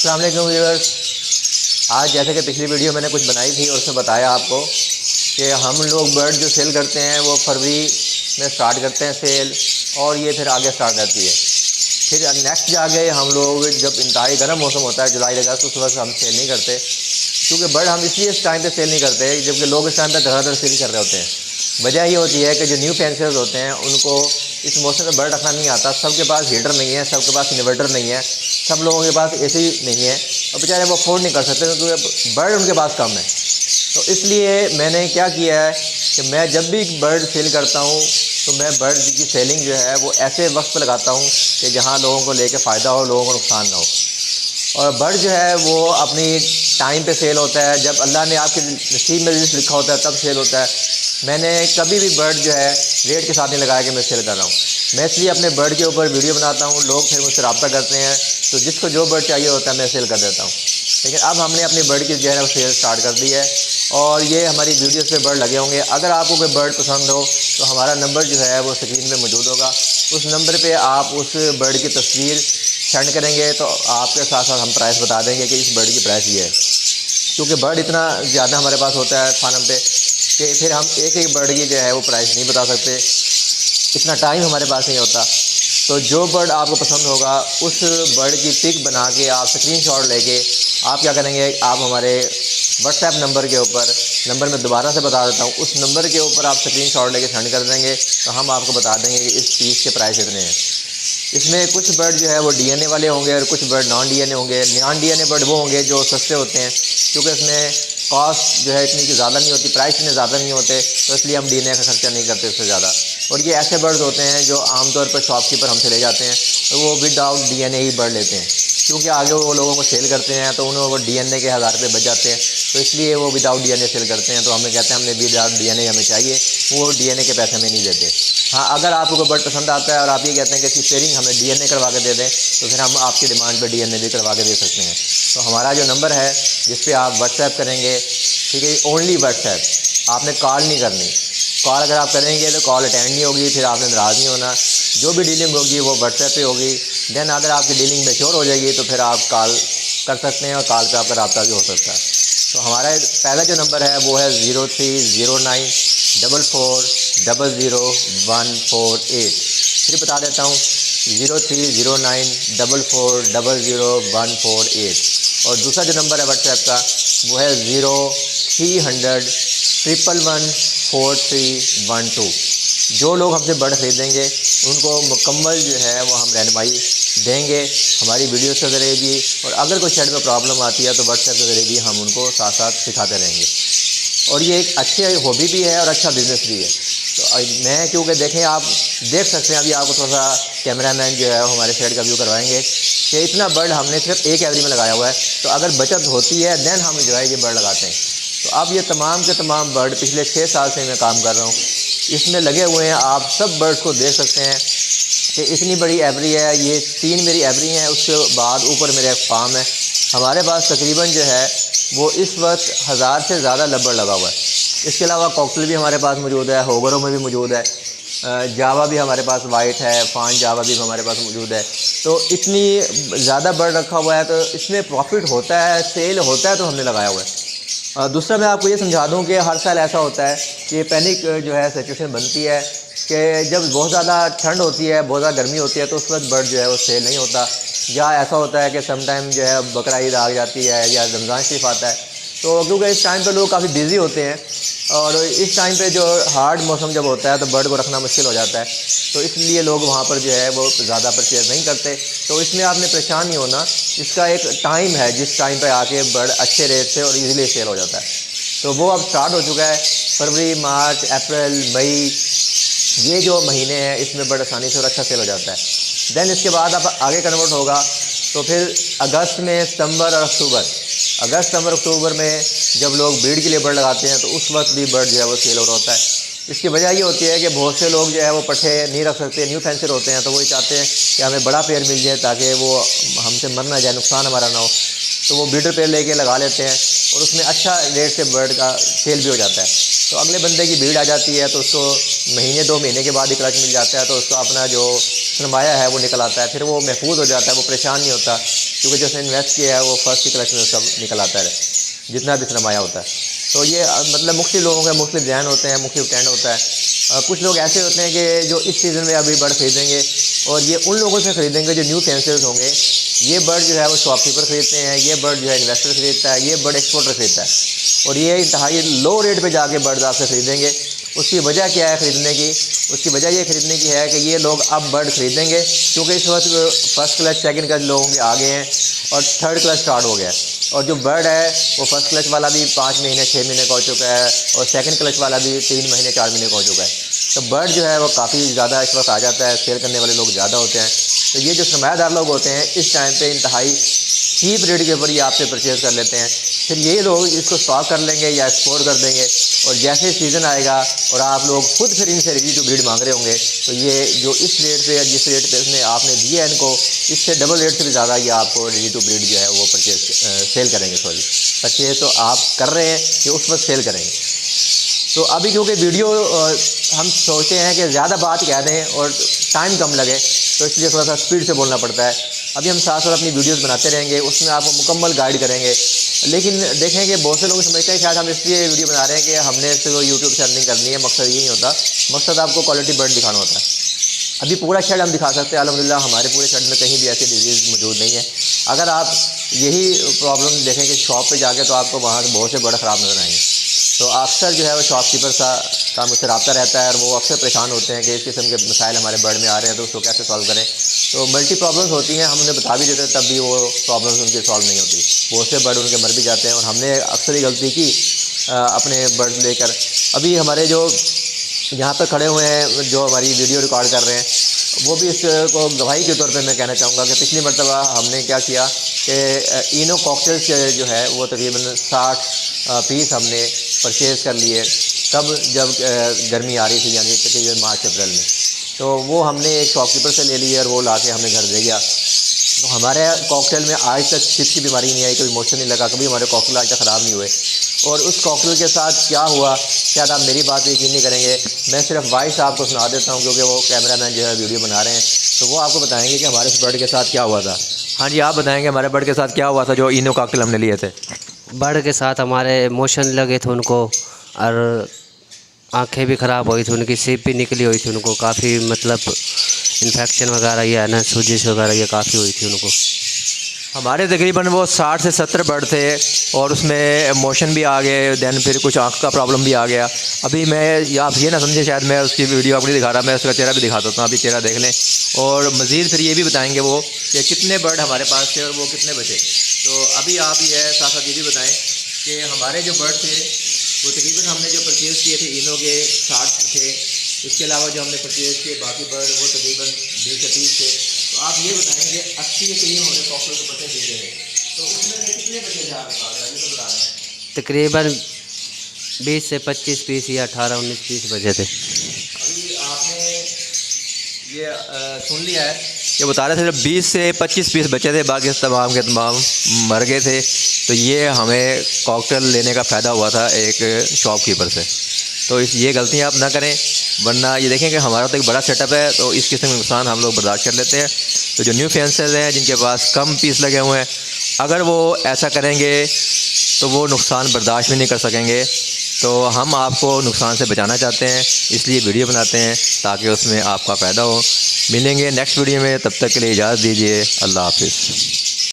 अस्सलाम वालेकुम व्यूअर्स। आज जैसे कि पिछली वीडियो मैंने कुछ बनाई थी और उसमें बताया आपको कि हम लोग बर्ड जो सेल करते हैं वो फरवरी में स्टार्ट करते हैं सेल, और ये फिर आगे स्टार्ट रहती है। फिर नेक्स्ट जाके हम लोग जब इंतहाई गर्म मौसम होता है जुलाई अगस्त, उस वक्त हम सेल नहीं करते, क्योंकि बर्ड हम इसलिए इस टाइम पे सेल नहीं करते जबकि लोग इस टाइम पे धड़ाधड़ सेल कर रहे होते हैं। वजह ये होती है कि जो न्यू फैंसर्स होते हैं उनको इस मौसम में बर्ड रखना नहीं आता। सबके पास हीटर नहीं है, सबके पास इन्वर्टर नहीं है, सब लोगों के पास एसी नहीं है, और बेचारे वो अफोर्ड नहीं कर सकते क्योंकि बर्ड उनके पास कम है। तो इसलिए मैंने क्या किया है कि मैं जब भी बर्ड सेल करता हूँ तो मैं बर्ड की सेलिंग जो है वो ऐसे वक्त पर लगाता हूँ कि जहाँ लोगों को लेके फ़ायदा हो, लोगों को नुकसान ना हो। और बर्ड जो है वो अपनी टाइम पे सेल होता है, जब अल्लाह ने आपके नसीब में रिज़्क़ लिखा होता है तब सेल होता है। मैंने कभी भी बर्ड जो है रेट के साथ नहीं लगाया कि मैं सेल कर रहा हूँ। मैं इसलिए अपने बर्ड के ऊपर वीडियो बनाता हूँ, लोग फिर मुझसे रब्ता करते हैं, तो जिसको जो बर्ड चाहिए होता है मैं सेल कर देता हूँ। लेकिन अब हमने अपनी बर्ड की जो है वो सेल स्टार्ट कर दी है, और ये हमारी वीडियोस पे बर्ड लगे होंगे। अगर आपको कोई बर्ड पसंद हो तो हमारा नंबर जो है वो स्क्रीन में मौजूद होगा। उस नंबर पे आप उस बर्ड की तस्वीर सेंड करेंगे तो आपके साथ साथ हम प्राइस बता देंगे कि इस बर्ड की प्राइस ये है। क्योंकि बर्ड इतना ज़्यादा हमारे पास होता है फार्म पे कि फिर हम एक एक बर्ड की जो है वो प्राइस नहीं बता सकते, इतना टाइम हमारे पास नहीं होता। तो जो बर्ड आपको पसंद होगा उस बर्ड की पिक बना के आप स्क्रीनशॉट लेके आप क्या करेंगे, आप हमारे व्हाट्सएप नंबर के ऊपर, नंबर मैं दोबारा से बता देता हूँ, उस नंबर के ऊपर आप स्क्रीनशॉट लेके सेंड कर देंगे तो हम आपको बता देंगे कि इस पीस के प्राइस इतने हैं। इसमें कुछ बर्ड जो है वो डीएनए वाले होंगे और कुछ बर्ड नॉन डीएनए होंगे। नॉन डीएनए बर्ड वो होंगे जो सस्ते होते हैं, क्योंकि इसमें कॉस्ट जो है इतनी ज़्यादा नहीं होती, प्राइस इतने ज़्यादा नहीं होते, तो इसलिए हम डीएनए का खर्चा नहीं करते उससे ज़्यादा। और ये ऐसे बर्ड होते हैं जो आमतौर पर शॉपकीपर हमसे ले जाते हैं और वो विदाउट डीएनए ही बर्ड लेते हैं, क्योंकि आगे वो लोगों को सेल करते हैं तो उन्हें वो डीएनए के 1000 रुपये बच जाते हैं, तो इसलिए वो विदाउट डीएनए सेल करते हैं। तो हमें कहते हैं हमने विदाउट डीएनए हमें चाहिए, वो डीएनए के पैसे हमें नहीं देते। हाँ, अगर आपको कोई बर्ड पसंद आता है और आप ये कहते हैं कि इसकी पेयरिंग हमें डीएनए करवा के दे दें तो फिर हम आपकी डिमांड पे डीएनए भी करवा के दे सकते हैं। तो हमारा जो नंबर है जिस पे आप व्हाट्सएप करेंगे, ठीक है, ओनली व्हाट्सएप, आपने कॉल नहीं करनी। कॉल अगर आप करेंगे तो कॉल अटेंड नहीं होगी, फिर आपने नाराज़ नहीं होना। जो भी डीलिंग होगी वो व्हाट्सएप पे होगी। देन अगर आपकी डीलिंग मैच्योर हो जाएगी तो फिर आप कॉल कर सकते हैं और कॉल पे आपका रब्ता भी हो सकता है। तो हमारा पहला जो नंबर है वो है 030944000148। फिर बता देता हूँ 030944000148। और दूसरा जो नंबर है व्हाट्सएप का वो है 0300114312। जो लोग हमसे बर्ड खरीदेंगे उनको मुकम्मल जो है वो हम रहनुमाई देंगे हमारी वीडियो के ज़रिए भी, और अगर कोई शेड में प्रॉब्लम आती है तो व्हाट्सएप के ज़रिए भी हम उनको साथ साथ सिखाते रहेंगे। और ये एक अच्छी हॉबी भी है और अच्छा बिज़नेस भी है। तो मैं क्योंकि देखें, आप देख सकते हैं, अभी आपको थोड़ा सा कैमरामैन जो है हमारे शेड का व्यू करवाएंगे कि इतना बर्ड हमने सिर्फ एक एवरी में लगाया हुआ है। तो अगर बचत होती है देन हम जो है ये बर्ड लगाते हैं। तो अब ये तमाम के तमाम बर्ड पिछले 6 साल से मैं काम कर रहा हूँ, इसमें लगे हुए हैं। आप सब बर्ड्स को देख सकते हैं कि इतनी बड़ी एवरी है, ये 3 मेरी एवरी हैं, उसके बाद ऊपर मेरा एक फार्म है। हमारे पास तकरीबन जो है वो इस वक्त 1000 से ज़्यादा लब्बड़ लगा हुआ है। इसके अलावा कॉकटेल भी हमारे पास मौजूद है, होगरों में भी मौजूद है, जावा भी हमारे पास वाइट है, फान जावा भी हमारे पास मौजूद है। तो इतनी ज़्यादा बर्ड रखा हुआ है, तो इसमें प्रॉफिट होता है, सेल होता है, तो हमने लगाया हुआ है। दूसरा मैं आपको ये समझा दूं कि हर साल ऐसा होता है कि पैनिक जो है सिचुएशन बनती है कि जब बहुत ज़्यादा ठंड होती है, बहुत ज़्यादा गर्मी होती है, तो उस वक्त बर्ड जो है वो सेल नहीं होता। या ऐसा होता है कि सम टाइम जो है बकरा ईद आ जाती है या रमज़ान शरीफ आता है, तो क्योंकि इस टाइम पे लोग काफ़ी बिज़ी होते हैं और इस टाइम पे जो हार्ड मौसम जब होता है तो बर्ड को रखना मुश्किल हो जाता है, तो इसलिए लोग वहाँ पर जो है वो ज़्यादा परचेज़ नहीं करते। तो इसमें आपने परेशान नहीं होना, इसका एक टाइम है जिस टाइम पे आके बर्ड अच्छे रेट से और इजीली सेल हो जाता है। तो वो अब स्टार्ट हो चुका है। फरवरी, मार्च, अप्रैल, मई, ये जो महीने हैं इसमें बर्ड आसानी से और अच्छा सेल हो जाता है। देन इसके बाद अब आगे कन्वर्ट होगा तो फिर अगस्त में, सितंबर और अक्टूबर में जब लोग ब्रीड के लिए बर्ड लगाते हैं तो उस वक्त भी बर्ड जो है वो सेल हो रहा होता है। इसकी वजह ये होती है कि बहुत से लोग जो है वो पट्ठे नहीं रख सकते, न्यू फैंसर होते हैं, तो वो चाहते हैं कि हमें बड़ा पेयर मिल जाए ताकि वो हमसे मर ना जाए, नुकसान हमारा ना हो, तो वो ब्रीडर पेयर लेके लगा लेते हैं और उसमें अच्छा रेट से बर्ड का सेल भी हो जाता है। तो अगले बंदे की भीड़ आ जाती है तो उसको महीने 2 महीने के बाद ही क्लच मिल जाता है, तो उसको अपना जो सरमाया है वो निकल आता है, फिर वो महफूज हो जाता है, वो परेशान नहीं होता। کیونکہ جو اس نے انویسٹ کیا ہے وہ فرسٹ کی کلیکشن میں سب نکل آتا ہے جتنا بھی سرمایہ ہوتا ہے۔ تو یہ مطلب مختلف لوگوں کے مختلف ذہن ہوتے ہیں، مختلف ٹرینڈ ہوتا ہے۔ کچھ لوگ ایسے ہوتے ہیں کہ جو اس سیزن میں ابھی برڈ خریدیں گے، اور یہ ان لوگوں سے خریدیں گے جو نیو فینسرز ہوں گے۔ یہ برڈ جو ہے وہ شاپ کیپر خریدتے ہیں، یہ برڈ جو ہے انویسٹر خریدتا ہے، یہ برڈ ایکسپورٹر خریدتا ہے، اور یہ انتہائی لو ریٹ پہ جا کے برڈز آپ سے خریدیں گے۔ اس کی وجہ کیا ہے خریدنے کی؟ اس کی وجہ یہ خریدنے کی ہے کہ یہ لوگ اب برڈ خریدیں گے کیونکہ اس وقت فرسٹ کلچ سیکنڈ کلچ لوگوں کے آگے ہیں اور تھرڈ کلچ سٹارٹ ہو گیا ہے۔ اور جو برڈ ہے وہ فرسٹ کلچ والا بھی 5 مہینے 6 مہینے کا ہو چکا ہے، اور سیکنڈ کلچ والا بھی 3 مہینے 4 مہینے کا ہو چکا ہے۔ تو برڈ جو ہے وہ کافی زیادہ اس وقت آ جاتا ہے، سیل کرنے والے لوگ زیادہ ہوتے ہیں۔ تو یہ جو سرمایہ دار لوگ ہوتے ہیں اس ٹائم پہ انتہائی چیپ ریٹ کے اوپر یہ آپ سے پرچیز کر لیتے ہیں۔ پھر یہ لوگ اس کو اسٹاک کر لیں گے یا ایکسپورٹ کر دیں گے، اور جیسے سیزن آئے گا اور آپ لوگ خود پھر ان سے ریڈی ٹو بریڈ مانگ رہے ہوں گے، تو یہ جو اس ریٹ پہ جس ریٹ پہ اس نے آپ نے دیا ہے ان کو، اس سے ڈبل ریٹ سے بھی زیادہ یہ آپ کو ریڈی ٹو بریڈ جو ہے وہ سیل کریں گے۔ پرچیز تو آپ کر رہے ہیں کہ اس وقت سیل کریں گے۔ تو ابھی کیونکہ ویڈیو ہم سوچتے ہیں کہ زیادہ بات کہہ دیں اور ٹائم کم لگے، تو اس لیے تھوڑا سا اسپیڈ سے بولنا پڑتا ہے۔ ابھی ہم ساتھ ساتھ اپنی ویڈیوز بناتے رہیں گے، اس میں آپ کو مکمل گائیڈ کریں گے۔ لیکن دیکھیں کہ بہت سے لوگ سمجھتے ہیں شاید ہم اس لیے ویڈیو بنا رہے ہیں کہ ہم نے صرف یوٹیوب سے ارننگ کرنی ہے، مقصد یہی ہوتا۔ مقصد آپ کو کوالٹی برڈ دکھانا ہوتا ہے۔ ابھی پورا شیڈ ہم دکھا سکتے ہیں الحمدللہ، ہمارے پورے شیڈ میں کہیں بھی ایسی ڈیزیز موجود نہیں ہے۔ اگر آپ یہی پرابلم دیکھیں کہ شاپ پہ جا کے، تو آپ کو وہاں بہت سے برڈ خراب نظر آئیں گے۔ تو اکثر جو ہے وہ شاپ کیپر کا مجھ سے رابطہ رہتا ہے، اور وہ اکثر پریشان ہوتے ہیں کہ اس قسم کے مسائل ہمارے برڈ میں آ رہے ہیں، تو اس کو کیسے سالو کریں۔ تو ملٹی پرابلمس ہوتی ہیں، ہم انہیں بتا بھی دیتے ہیں، تب بھی وہ پرابلمس ان کی سالو نہیں ہوتی۔ بہت سے برڈ ان کے مر بھی جاتے ہیں، اور ہم نے اکثر ہی غلطی کی اپنے برڈ لے کر۔ ابھی ہمارے جو یہاں پہ کھڑے ہوئے ہیں جو ہماری ویڈیو ریکارڈ کر رہے ہیں، وہ بھی اس کو گواہی کے طور پہ میں کہنا چاہوں گا کہ پچھلی مرتبہ ہم نے کیا کیا کہ اینو کاکٹیلس جو ہے وہ تقریباً 60 پیس ہم نے پرچیز کر لیے، تب جب گرمی آ رہی تھی، یعنی تقریباً مارچ اپریل میں۔ تو وہ ہم نے ایک شاپ کیپر سے لے لیے، اور وہ لا کے ہم نے گھر دے گیا۔ تو ہمارے کاکٹیل میں آج تک چپ کی بیماری نہیں آئی، کبھی موشن نہیں لگا، کبھی ہمارے کاکٹیل آج تک خراب نہیں ہوئے۔ اور اس کاکٹیل کے ساتھ کیا ہوا، شاید آپ میری بات یقین نہیں کریں گے، میں صرف وائس آپ کو سنا دیتا ہوں کیونکہ وہ کیمرہ مین جو ہے ویڈیو بنا رہے ہیں، تو وہ آپ کو بتائیں گے کہ ہمارے اس برڈ کے ساتھ کیا ہوا تھا۔ ہاں جی، آپ بتائیں گے ہمارے برڈ کے ساتھ کیا ہوا تھا جو اینو کاکٹیل ہم نے لیے تھے۔ برڈ کے ساتھ ہمارے موشن لگے تھے ان کو، اور آنکھیں بھی خراب ہوئی تھی، ان کی سیپ بھی نکلی ہوئی تھی، ان کو کافی مطلب انفیکشن وغیرہ یہ ہے نا، سوجش وغیرہ یہ کافی ہوئی تھی ان کو۔ ہمارے تقریباً وہ 60 سے 70 برڈ تھے، اور اس میں موشن بھی آ گئے، دین پھر کچھ آنکھ کا پرابلم بھی آ گیا۔ ابھی میں آپ یہ نہ سمجھیں شاید میں اس کی ویڈیو آپ کو نہیں دکھا رہا، میں اس کا چہرہ بھی دکھا دیتا ہوں، ابھی چہرہ دیکھ لیں۔ اور مزید پھر یہ بھی بتائیں گے وہ کہ کتنے برڈ ہمارے پاس تھے اور وہ کتنے بچے۔ تو ابھی آپ یہ ساتھ ساتھ یہ بھی بتائیں کہ ہمارے جو برڈ تھے وہ تقریباً ہم نے جو پرچیز کیے تھے اینو کے 60 تھے، اس کے علاوہ جو ہم نے پرچیز کیے باقی برڈ وہ تقریباً 20 سے 30 تھے۔ تو آپ یہ بتائیں کہ 80 کے قریب ہم نے کاکٹیل کے بچے دیے ہیں، تو اس میں سے کتنے بچے تھے آپ کے پاس؟ یہ تو بتا رہے ہیں۔ تقریباً 20 سے 25 پیس یا 18-19 پیس بچے تھے۔ ابھی آپ نے یہ سن لیا ہے کہ بتا رہے تھے 20 سے 25 پیس بچے تھے، باقی تمام کے تمام مر گئے تھے۔ تو یہ ہمیں کاکٹیل لینے کا فائدہ ہوا تھا ایک شاپ کیپر سے۔ تو یہ غلطیاں آپ نہ کریں، ورنہ یہ دیکھیں کہ ہمارا تو ایک بڑا سیٹ اپ ہے، تو اس قسم کے نقصان ہم لوگ برداشت کر لیتے ہیں۔ تو جو نیو فینسرز ہیں جن کے پاس کم پیس لگے ہوئے ہیں، اگر وہ ایسا کریں گے تو وہ نقصان برداشت بھی نہیں کر سکیں گے۔ تو ہم آپ کو نقصان سے بچانا چاہتے ہیں، اس لیے ویڈیو بناتے ہیں تاکہ اس میں آپ کا فائدہ ہو۔ ملیں گے نیکسٹ ویڈیو میں، تب تک کے لیے اجازت دیجیے، اللہ حافظ۔